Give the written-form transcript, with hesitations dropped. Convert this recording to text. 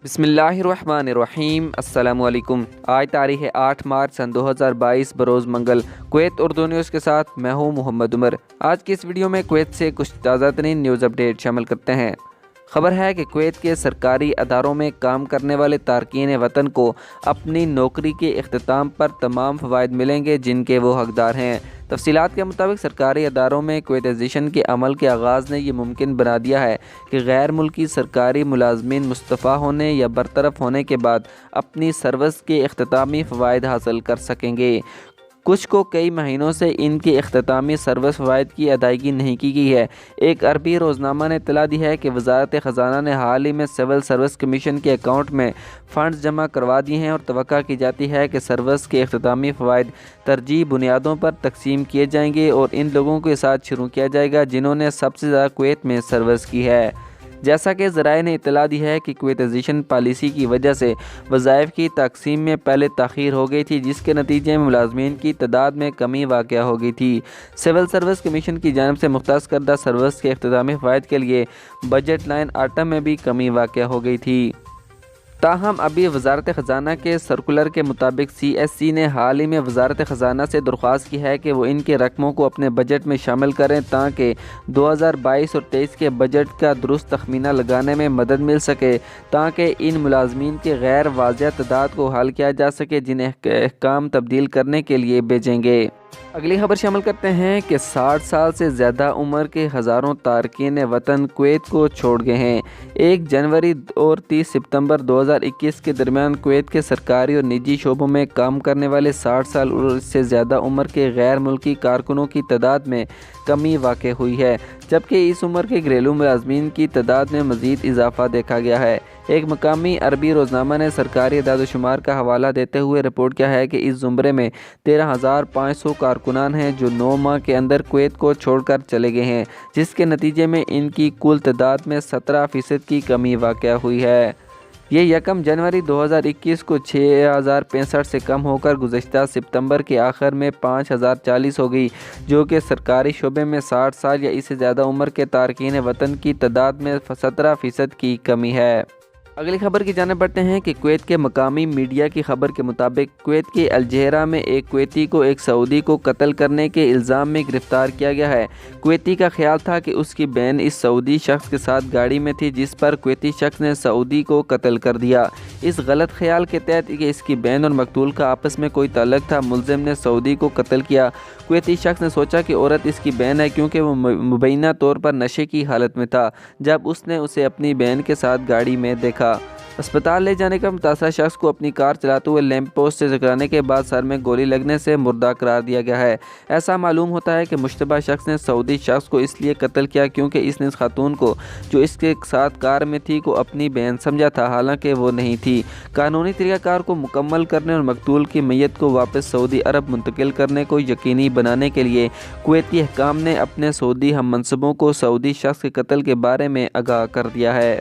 بسم اللہ الرحمن الرحیم۔ السلام علیکم۔ آج تاریخ 8 مارچ سن 2022 بروز منگل۔ کویت اردو نیوز کے ساتھ میں ہوں محمد عمر۔ آج کی اس ویڈیو میں کویت سے کچھ تازہ ترین نیوز اپڈیٹ شامل کرتے ہیں۔ خبر ہے کہ کویت کے سرکاری اداروں میں کام کرنے والے تارکین وطن کو اپنی نوکری کے اختتام پر تمام فوائد ملیں گے جن کے وہ حقدار ہیں۔ تفصیلات کے مطابق سرکاری اداروں میں کویتائزیشن کے عمل کے آغاز نے یہ ممکن بنا دیا ہے کہ غیر ملکی سرکاری ملازمین مستعفی ہونے یا برطرف ہونے کے بعد اپنی سروس کے اختتامی فوائد حاصل کر سکیں گے۔ کچھ کو کئی مہینوں سے ان کے اختتامی سروس فوائد کی ادائیگی نہیں کی گئی ہے۔ ایک عربی روزنامہ نے اطلاع دی ہے کہ وزارت خزانہ نے حال ہی میں سول سروس کمیشن کے اکاؤنٹ میں فنڈز جمع کروا دیے ہیں اور توقع کی جاتی ہے کہ سروس کے اختتامی فوائد ترجیحی بنیادوں پر تقسیم کیے جائیں گے اور ان لوگوں کے ساتھ شروع کیا جائے گا جنہوں نے سب سے زیادہ کویت میں سروس کی ہے۔ جیسا کہ ذرائع نے اطلاع دی ہے کہ کویتائزیشن پالیسی کی وجہ سے وظائف کی تقسیم میں پہلے تاخیر ہو گئی تھی جس کے نتیجے میں ملازمین کی تعداد میں کمی واقع ہو گئی تھی۔ سول سروس کمیشن کی جانب سے مختص کردہ سروس کے اختتامی فوائد کے لیے بجٹ لائن آئٹم میں بھی کمی واقع ہو گئی تھی۔ تاہم ابھی وزارت خزانہ کے سرکولر کے مطابق سی ایس سی نے حال ہی میں وزارت خزانہ سے درخواست کی ہے کہ وہ ان کے رقموں کو اپنے بجٹ میں شامل کریں تاکہ 2022 اور 23 کے بجٹ کا درست تخمینہ لگانے میں مدد مل سکے تاکہ ان ملازمین کے غیر واضح تعداد کو حل کیا جا سکے جنہیں احکام تبدیل کرنے کے لیے بھیجیں گے۔ اگلی خبر شامل کرتے ہیں کہ 60 سال سے زیادہ عمر کے ہزاروں تارکین وطن کویت کو چھوڑ گئے ہیں۔ 1 جنوری اور 30 ستمبر 2021 کے درمیان کویت کے سرکاری اور نجی شعبوں میں کام کرنے والے 60 سال اور اس سے زیادہ عمر کے غیر ملکی کارکنوں کی تعداد میں کمی واقع ہوئی ہے جبکہ اس عمر کے گھریلو ملازمین کی تعداد میں مزید اضافہ دیکھا گیا ہے۔ ایک مقامی عربی روزنامہ نے سرکاری اعداد و شمار کا حوالہ دیتے ہوئے رپورٹ کیا ہے کہ اس زمرے میں 13,500 کارکنان ہیں جو 9 ماہ کے اندر کویت کو چھوڑ کر چلے گئے ہیں جس کے نتیجے میں ان کی کل تعداد میں 17% کی کمی واقع ہوئی ہے۔ یہ 1 جنوری 2021 کو 6,065 سے کم ہو کر گزشتہ ستمبر کے آخر میں 5,040 ہو گئی جو کہ سرکاری شعبے میں 60 سال یا اس سے زیادہ عمر کے تارکین وطن کی تعداد میں 17% کی کمی ہے۔ اگلی خبر کی جانب بڑھتے ہیں کہ کویت کے مقامی میڈیا کی خبر کے مطابق کویت کے الجزیرہ میں ایک کویتی کو ایک سعودی کو قتل کرنے کے الزام میں گرفتار کیا گیا ہے۔ کویتی کا خیال تھا کہ اس کی بہن اس سعودی شخص کے ساتھ گاڑی میں تھی جس پر کویتی شخص نے سعودی کو قتل کر دیا۔ اس غلط خیال کے تحت کہ اس کی بہن اور مقتول کا آپس میں کوئی تعلق تھا ملزم نے سعودی کو قتل کیا۔ کویتی شخص نے سوچا کہ عورت اس کی بہن ہے کیونکہ وہ مبینہ طور پر نشے کی حالت میں تھا جب اس نے اسے اپنی بہن کے ساتھ گاڑی میں دیکھا۔ اسپتال لے جانے کا متاثرہ شخص کو اپنی کار چلاتے ہوئے لیمپ پوسٹ سے ٹکرانے کے بعد سر میں گولی لگنے سے مردہ قرار دیا گیا ہے۔ ایسا معلوم ہوتا ہے کہ مشتبہ شخص نے سعودی شخص کو اس لیے قتل کیا کیونکہ اس نے اس خاتون کو جو اس کے ساتھ کار میں تھی کو اپنی بہن سمجھا تھا حالانکہ وہ نہیں تھی۔ قانونی طریقہ کار کو مکمل کرنے اور مقتول کی میت کو واپس سعودی عرب منتقل کرنے کو یقینی بنانے کے لیے کویتی حکام نے اپنے سعودی ہم منصبوں کو سعودی شخص کے قتل کے بارے میں آگاہ کر دیا ہے۔